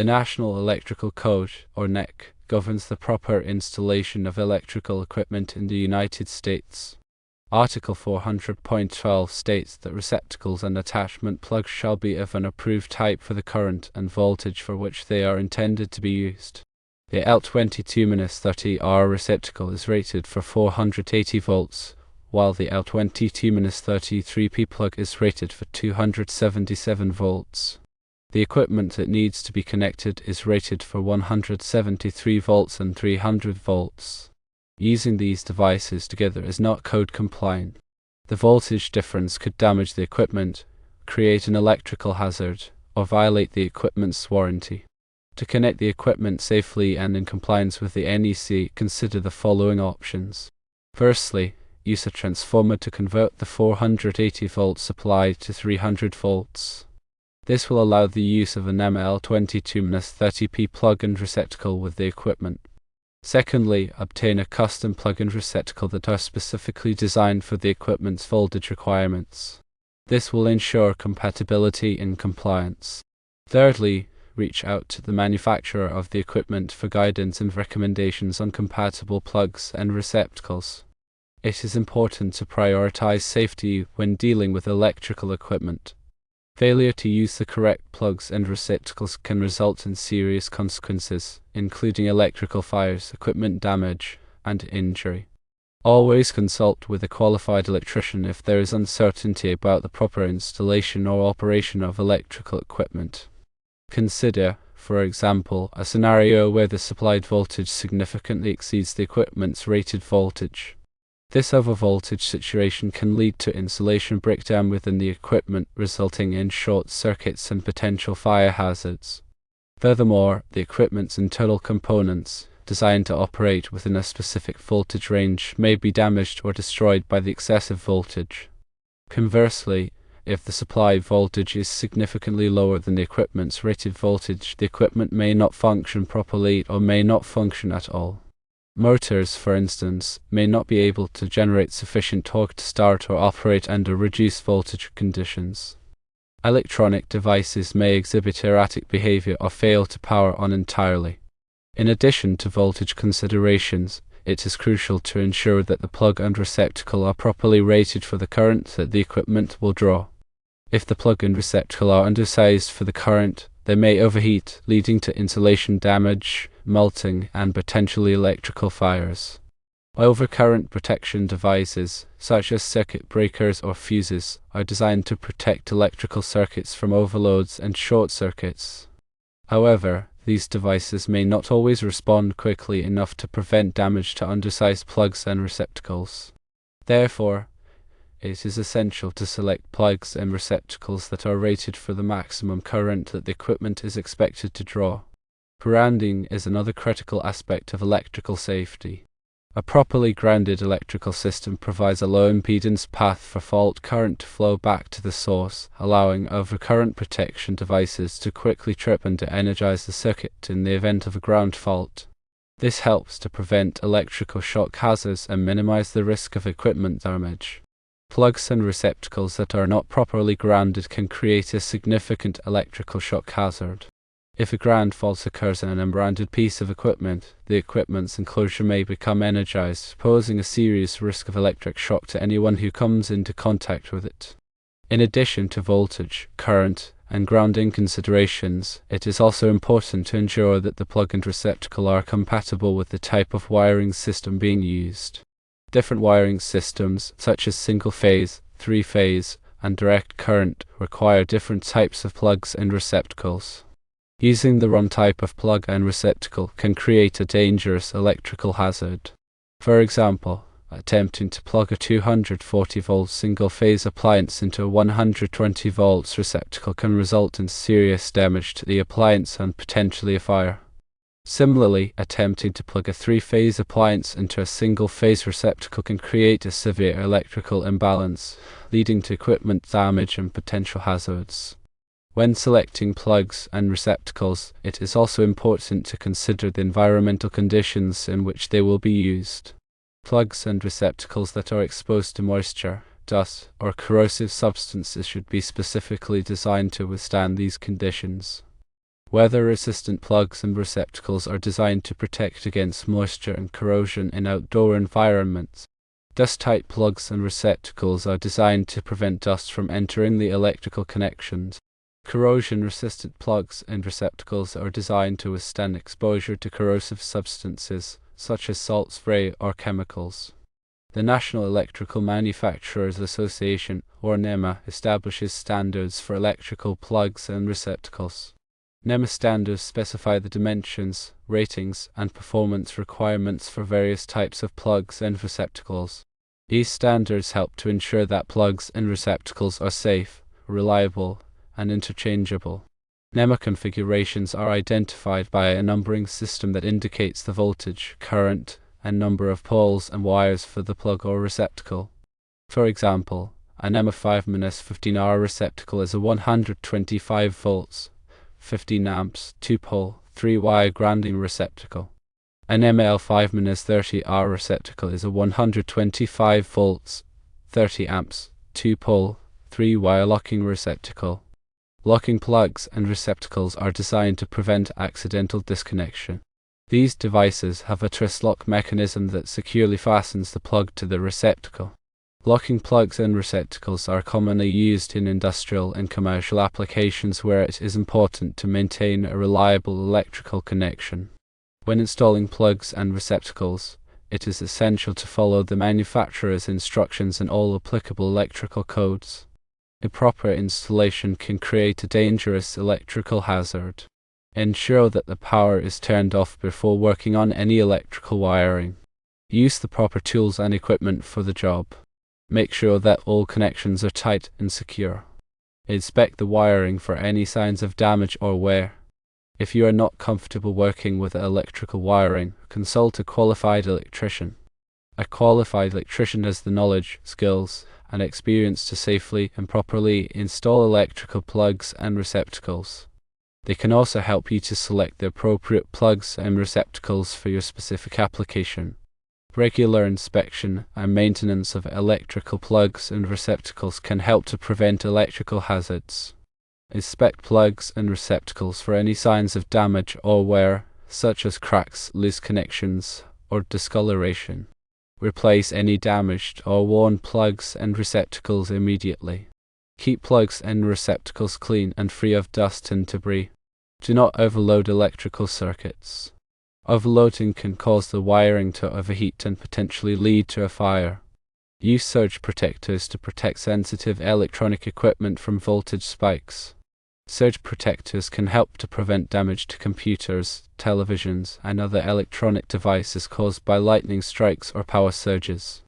The National Electrical Code, or NEC, governs the proper installation of electrical equipment in the United States. Article 400.12 states that receptacles and attachment plugs shall be of an approved type for the current and voltage for which they are intended to be used. The L22-30R receptacle is rated for 480 volts, while the L22-33P plug is rated for 277 volts. The equipment that needs to be connected is rated for 173 volts and 300 volts. Using these devices together is not code compliant. The voltage difference could damage the equipment, create an electrical hazard, or violate the equipment's warranty. To connect the equipment safely and in compliance with the NEC, consider the following options. Firstly, use a transformer to convert the 480 volt supply to 300 volts. This will allow the use of an L22-30P plug and receptacle with the equipment. Secondly, obtain a custom plug and receptacle that are specifically designed for the equipment's voltage requirements. This will ensure compatibility and compliance. Thirdly, reach out to the manufacturer of the equipment for guidance and recommendations on compatible plugs and receptacles. It is important to prioritize safety when dealing with electrical equipment. Failure to use the correct plugs and receptacles can result in serious consequences, including electrical fires, equipment damage, and injury. Always consult with a qualified electrician if there is uncertainty about the proper installation or operation of electrical equipment. Consider, for example, a scenario where the supplied voltage significantly exceeds the equipment's rated voltage. This overvoltage situation can lead to insulation breakdown within the equipment, resulting in short circuits and potential fire hazards. Furthermore, the equipment's internal components, designed to operate within a specific voltage range, may be damaged or destroyed by the excessive voltage. Conversely, if the supply voltage is significantly lower than the equipment's rated voltage, the equipment may not function properly or may not function at all. Motors, for instance, may not be able to generate sufficient torque to start or operate under reduced voltage conditions. Electronic devices may exhibit erratic behavior or fail to power on entirely. In addition to voltage considerations, it is crucial to ensure that the plug and receptacle are properly rated for the current that the equipment will draw. If the plug and receptacle are undersized for the current, they may overheat, leading to insulation damage, melting, and potentially electrical fires. Overcurrent protection devices, such as circuit breakers or fuses, are designed to protect electrical circuits from overloads and short circuits. However, these devices may not always respond quickly enough to prevent damage to undersized plugs and receptacles. Therefore, it is essential to select plugs and receptacles that are rated for the maximum current that the equipment is expected to draw. Grounding is another critical aspect of electrical safety. A properly grounded electrical system provides a low impedance path for fault current to flow back to the source, allowing overcurrent protection devices to quickly trip and to energize the circuit in the event of a ground fault. This helps to prevent electrical shock hazards and minimize the risk of equipment damage. Plugs and receptacles that are not properly grounded can create a significant electrical shock hazard. If a ground fault occurs in an ungrounded piece of equipment, the equipment's enclosure may become energized, posing a serious risk of electric shock to anyone who comes into contact with it. In addition to voltage, current, and grounding considerations, it is also important to ensure that the plug and receptacle are compatible with the type of wiring system being used. Different wiring systems, such as single-phase, three-phase, and direct current, require different types of plugs and receptacles. Using the wrong type of plug and receptacle can create a dangerous electrical hazard. For example, attempting to plug a 240 volt single-phase appliance into a 120 volts receptacle can result in serious damage to the appliance and potentially a fire. Similarly, attempting to plug a three-phase appliance into a single-phase receptacle can create a severe electrical imbalance, leading to equipment damage and potential hazards. When selecting plugs and receptacles, it is also important to consider the environmental conditions in which they will be used. Plugs and receptacles that are exposed to moisture, dust, or corrosive substances should be specifically designed to withstand these conditions. Weather-resistant plugs and receptacles are designed to protect against moisture and corrosion in outdoor environments. Dust-tight plugs and receptacles are designed to prevent dust from entering the electrical connections. Corrosion-resistant plugs and receptacles are designed to withstand exposure to corrosive substances, such as salt spray or chemicals. The National Electrical Manufacturers Association, or NEMA, establishes standards for electrical plugs and receptacles. NEMA standards specify the dimensions, ratings, and performance requirements for various types of plugs and receptacles. These standards help to ensure that plugs and receptacles are safe, reliable, and interchangeable. NEMA configurations are identified by a numbering system that indicates the voltage, current, and number of poles and wires for the plug or receptacle. For example, a NEMA 5-15R receptacle is a 125 volts, 15 amps, 2-pole, 3-wire grounding receptacle. An NEMA L5-30R receptacle is a 125 volts, 30 amps, 2-pole, 3-wire locking receptacle. Locking plugs and receptacles are designed to prevent accidental disconnection. These devices have a twist lock mechanism that securely fastens the plug to the receptacle. Locking plugs and receptacles are commonly used in industrial and commercial applications where it is important to maintain a reliable electrical connection. When installing plugs and receptacles, it is essential to follow the manufacturer's instructions and all applicable electrical codes. Improper installation can create a dangerous electrical hazard. Ensure that the power is turned off before working on any electrical wiring. Use the proper tools and equipment for the job. Make sure that all connections are tight and secure. Inspect the wiring for any signs of damage or wear. If you are not comfortable working with electrical wiring, consult a qualified electrician. A qualified electrician has the knowledge, skills, and experience to safely and properly install electrical plugs and receptacles. They can also help you to select the appropriate plugs and receptacles for your specific application. Regular inspection and maintenance of electrical plugs and receptacles can help to prevent electrical hazards. Inspect plugs and receptacles for any signs of damage or wear, such as cracks, loose connections, or discoloration. Replace any damaged or worn plugs and receptacles immediately. Keep plugs and receptacles clean and free of dust and debris. Do not overload electrical circuits. Overloading can cause the wiring to overheat and potentially lead to a fire. Use surge protectors to protect sensitive electronic equipment from voltage spikes. Surge protectors can help to prevent damage to computers, televisions, and other electronic devices caused by lightning strikes or power surges.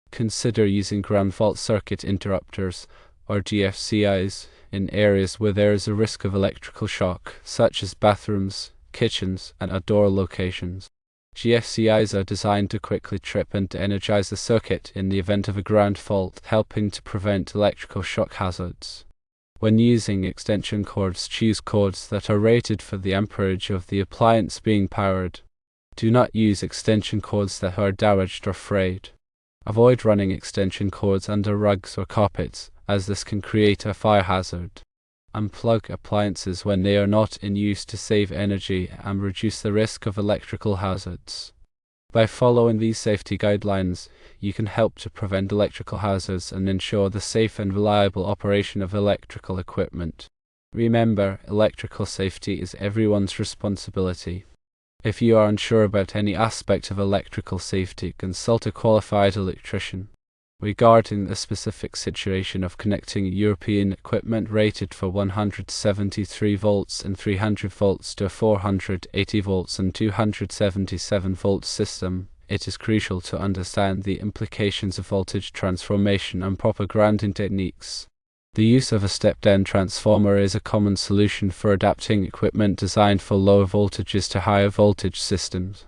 Consider using ground fault circuit interrupters, or GFCIs, in areas where there is a risk of electrical shock, such as bathrooms, kitchens, and outdoor locations. GFCIs are designed to quickly trip and energize the circuit in the event of a ground fault, helping to prevent electrical shock hazards. When using extension cords, choose cords that are rated for the amperage of the appliance being powered. Do not use extension cords that are damaged or frayed. Avoid running extension cords under rugs or carpets, as this can create a fire hazard. Unplug appliances when they are not in use to save energy and reduce the risk of electrical hazards. By following these safety guidelines, you can help to prevent electrical hazards and ensure the safe and reliable operation of electrical equipment. Remember, electrical safety is everyone's responsibility. If you are unsure about any aspect of electrical safety, consult a qualified electrician. Regarding the specific situation of connecting European equipment rated for 173 volts and 300 volts to a 480 volts and 277 volts system, it is crucial to understand the implications of voltage transformation and proper grounding techniques. The use of a step-down transformer is a common solution for adapting equipment designed for lower voltages to higher voltage systems.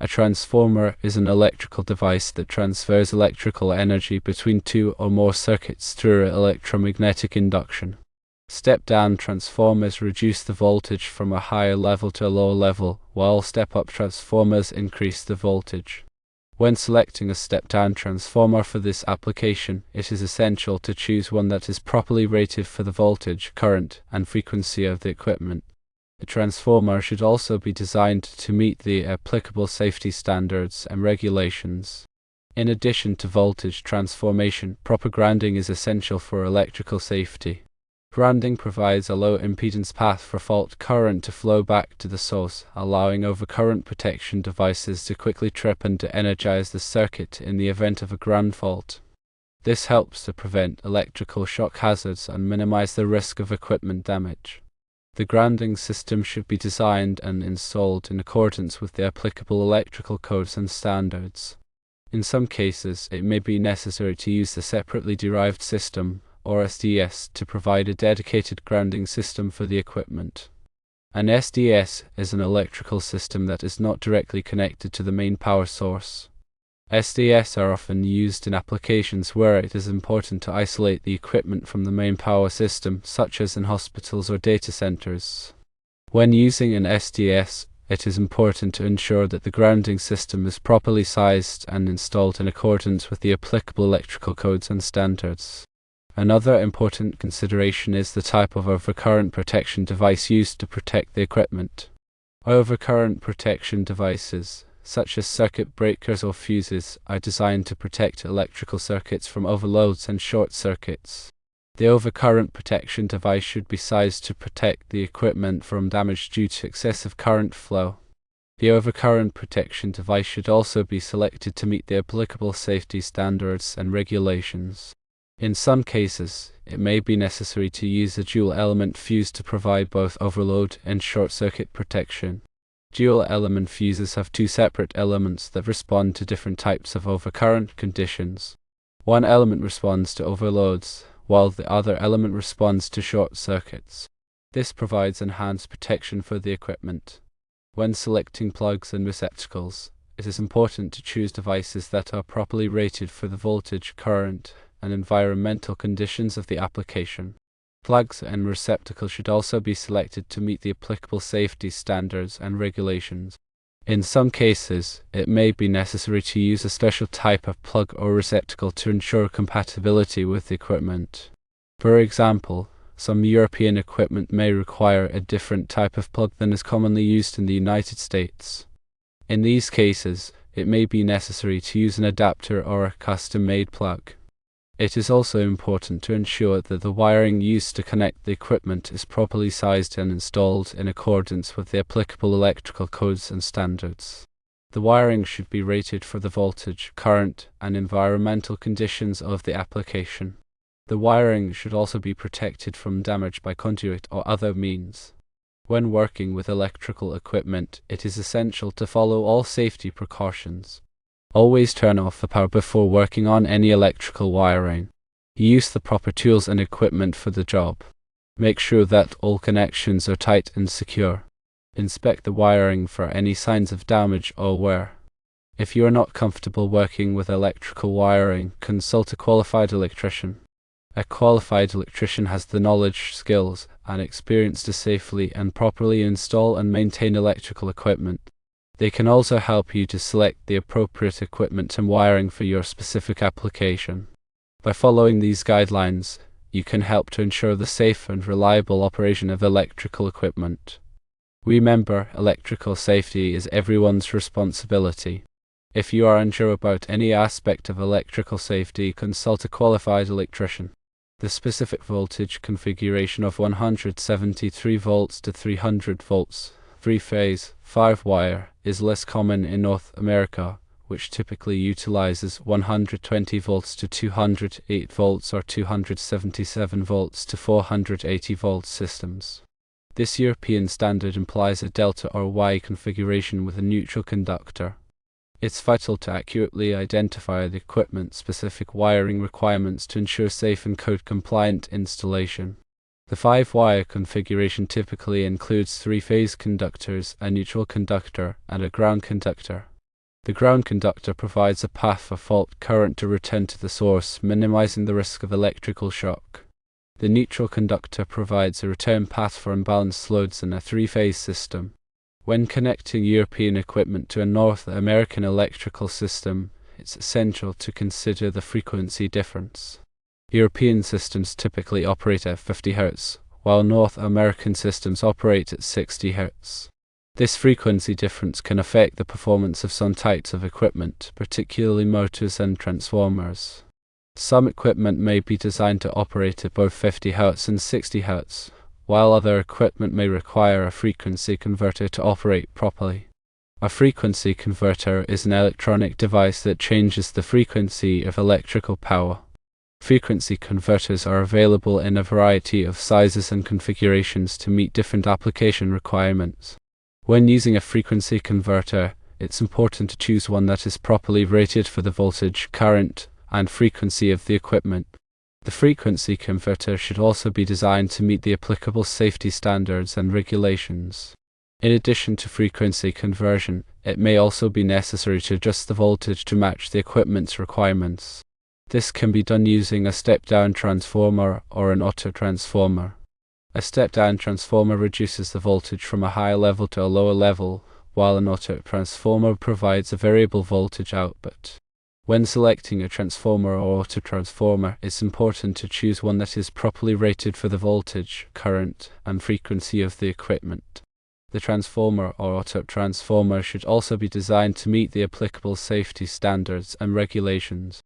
A transformer is an electrical device that transfers electrical energy between two or more circuits through electromagnetic induction. Step-down transformers reduce the voltage from a higher level to a lower level, while step-up transformers increase the voltage. When selecting a step-down transformer for this application, it is essential to choose one that is properly rated for the voltage, current, and frequency of the equipment. A transformer should also be designed to meet the applicable safety standards and regulations. In addition to voltage transformation, proper grounding is essential for electrical safety. Grounding provides a low impedance path for fault current to flow back to the source, allowing overcurrent protection devices to quickly trip and de-energize the circuit in the event of a ground fault. This helps to prevent electrical shock hazards and minimize the risk of equipment damage. The grounding system should be designed and installed in accordance with the applicable electrical codes and standards. In some cases, it may be necessary to use the separately derived system, or SDS, to provide a dedicated grounding system for the equipment. An SDS is an electrical system that is not directly connected to the main power source. SDS are often used in applications where it is important to isolate the equipment from the main power system, such as in hospitals or data centers. When using an SDS, it is important to ensure that the grounding system is properly sized and installed in accordance with the applicable electrical codes and standards. Another important consideration is the type of overcurrent protection device used to protect the equipment. Overcurrent protection devices, such as circuit breakers or fuses, are designed to protect electrical circuits from overloads and short circuits. The overcurrent protection device should be sized to protect the equipment from damage due to excessive current flow. The overcurrent protection device should also be selected to meet the applicable safety standards and regulations. In some cases, it may be necessary to use a dual-element fuse to provide both overload and short-circuit protection. Dual-element fuses have two separate elements that respond to different types of overcurrent conditions. One element responds to overloads, while the other element responds to short circuits. This provides enhanced protection for the equipment. When selecting plugs and receptacles, it is important to choose devices that are properly rated for the voltage, current, and environmental conditions of the application. Plugs and receptacles should also be selected to meet the applicable safety standards and regulations. In some cases, it may be necessary to use a special type of plug or receptacle to ensure compatibility with the equipment. For example, some European equipment may require a different type of plug than is commonly used in the United States. In these cases, it may be necessary to use an adapter or a custom-made plug. It is also important to ensure that the wiring used to connect the equipment is properly sized and installed in accordance with the applicable electrical codes and standards. The wiring should be rated for the voltage, current, and environmental conditions of the application. The wiring should also be protected from damage by conduit or other means. When working with electrical equipment, it is essential to follow all safety precautions. Always turn off the power before working on any electrical wiring. Use the proper tools and equipment for the job. Make sure that all connections are tight and secure. Inspect the wiring for any signs of damage or wear. If you are not comfortable working with electrical wiring, consult a qualified electrician. A qualified electrician has the knowledge, skills, and experience to safely and properly install and maintain electrical equipment. They can also help you to select the appropriate equipment and wiring for your specific application. By following these guidelines, you can help to ensure the safe and reliable operation of electrical equipment. Remember, electrical safety is everyone's responsibility. If you are unsure about any aspect of electrical safety, consult a qualified electrician. The specific voltage configuration of 173 volts to 300 volts, 3-phase, 5-wire, is less common in North America, which typically utilizes 120 volts to 208 volts or 277 volts to 480 volts systems. This European standard implies a delta or Y configuration with a neutral conductor. It's vital to accurately identify the equipment-specific wiring requirements to ensure safe and code-compliant installation. The 5-wire configuration typically includes 3-phase conductors, a neutral conductor, and a ground conductor. The ground conductor provides a path for fault current to return to the source, minimizing the risk of electrical shock. The neutral conductor provides a return path for imbalanced loads in a 3-phase system. When connecting European equipment to a North American electrical system, it's essential to consider the frequency difference. European systems typically operate at 50 Hz, while North American systems operate at 60 Hz. This frequency difference can affect the performance of some types of equipment, particularly motors and transformers. Some equipment may be designed to operate at both 50 Hz and 60 Hz, while other equipment may require a frequency converter to operate properly. A frequency converter is an electronic device that changes the frequency of electrical power. Frequency converters are available in a variety of sizes and configurations to meet different application requirements. When using a frequency converter, it's important to choose one that is properly rated for the voltage, current, and frequency of the equipment. The frequency converter should also be designed to meet the applicable safety standards and regulations. In addition to frequency conversion, it may also be necessary to adjust the voltage to match the equipment's requirements. This can be done using a step-down transformer or an auto-transformer. A step-down transformer reduces the voltage from a higher level to a lower level, while an auto-transformer provides a variable voltage output. When selecting a transformer or auto-transformer, it's important to choose one that is properly rated for the voltage, current, and frequency of the equipment. The transformer or auto-transformer should also be designed to meet the applicable safety standards and regulations.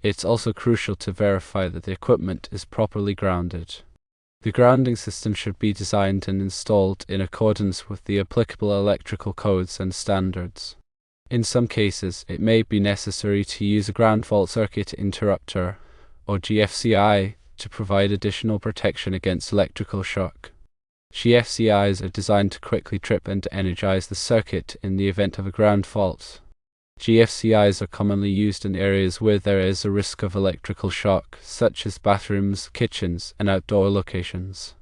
It's also crucial to verify that the equipment is properly grounded. The grounding system should be designed and installed in accordance with the applicable electrical codes and standards. In some cases, it may be necessary to use a ground fault circuit interrupter, or GFCI, to provide additional protection against electrical shock. GFCIs are designed to quickly trip and energize the circuit in the event of a ground fault. GFCIs are commonly used in areas where there is a risk of electrical shock, such as bathrooms, kitchens, and outdoor locations.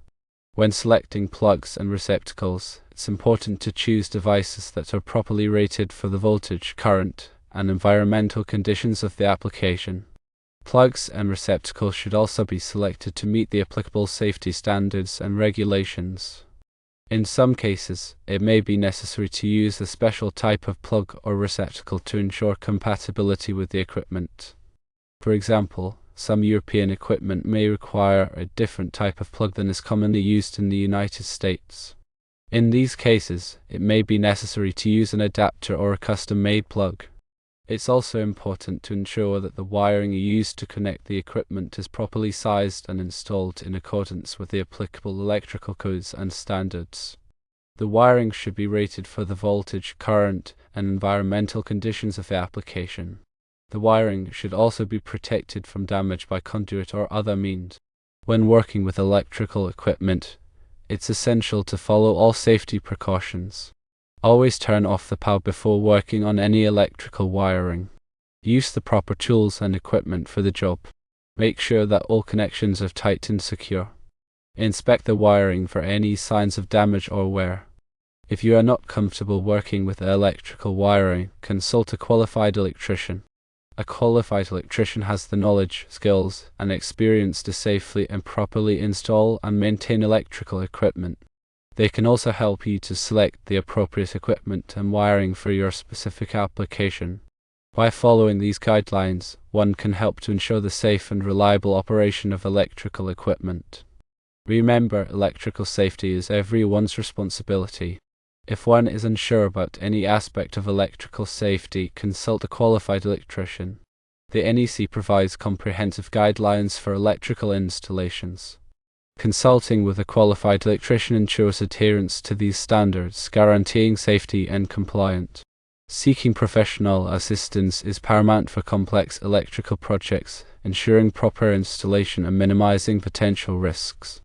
When selecting plugs and receptacles, it's important to choose devices that are properly rated for the voltage, current, and environmental conditions of the application. Plugs and receptacles should also be selected to meet the applicable safety standards and regulations. In some cases, it may be necessary to use a special type of plug or receptacle to ensure compatibility with the equipment. For example, some European equipment may require a different type of plug than is commonly used in the United States. In these cases, it may be necessary to use an adapter or a custom-made plug. It's also important to ensure that the wiring used to connect the equipment is properly sized and installed in accordance with the applicable electrical codes and standards. The wiring should be rated for the voltage, current, and environmental conditions of the application. The wiring should also be protected from damage by conduit or other means. When working with electrical equipment, it's essential to follow all safety precautions. Always turn off the power before working on any electrical wiring. Use the proper tools and equipment for the job. Make sure that all connections are tight and secure. Inspect the wiring for any signs of damage or wear. If you are not comfortable working with electrical wiring, consult a qualified electrician. A qualified electrician has the knowledge, skills, and experience to safely and properly install and maintain electrical equipment. They can also help you to select the appropriate equipment and wiring for your specific application. By following these guidelines, one can help to ensure the safe and reliable operation of electrical equipment. Remember, electrical safety is everyone's responsibility. If one is unsure about any aspect of electrical safety, consult a qualified electrician. The NEC provides comprehensive guidelines for electrical installations. Consulting with a qualified electrician ensures adherence to these standards, guaranteeing safety and compliance. Seeking professional assistance is paramount for complex electrical projects, ensuring proper installation and minimizing potential risks.